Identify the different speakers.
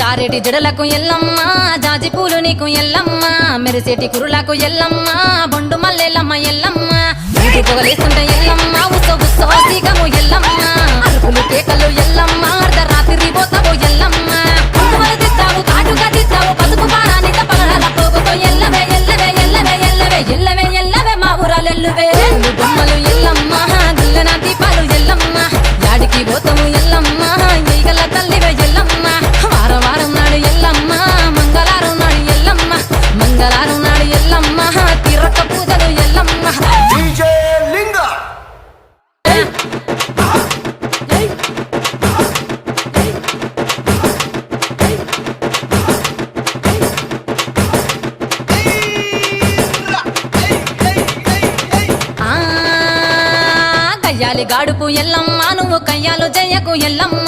Speaker 1: జారేటి జడలకు ఎల్లమ్మ జాజి పూలు నీకు ఎల్లమ్మ మెరిసేటి కురులకు ఎల్లమ్మ బొండు మల్లెలమ్మ ఎల్లమ్మ ఇంటి పొగలేస్తుంటే ఎల్లమ్మ ఉసో ఉసో సీగము ఎల్లమ్మ అరుపులు కేకలు ఎల్లమ్మ అర్ధరాత్రి పోతావు ఎల్లమ్మ కుంకుమలు తిత్తావు కాటుగా తిత్తావు పసుపు పారానిక పగడాల పోగుతో ఎల్లవే ఎల్లవే ఎల్లవే ఎల్లవే ఎల్లవే ఎల్లవే మా ఊరాలెల్లువే బొమ్మలు ఎల్లమ్మ గుల్లన దీపాలు ఎల్లమ్మ యాడికి పోతావు ఎల్లమ్మ ఈగల తల్లివే ఎల్లమ్మ వారం వారం నాడు ఎల్లమ్మ మంగళవారం నాడు ఎల్లమ్మ మంగళవారం నాడు ఎల్లమ్మ తిరక్క పూజలు ఎల్లమ్మ
Speaker 2: డీజే లింగ
Speaker 1: కయ్యాలి గాడుపు ఎల్లమ్మ నువ్వు కయ్యాలు జయ్యకు ఎల్లమ్మ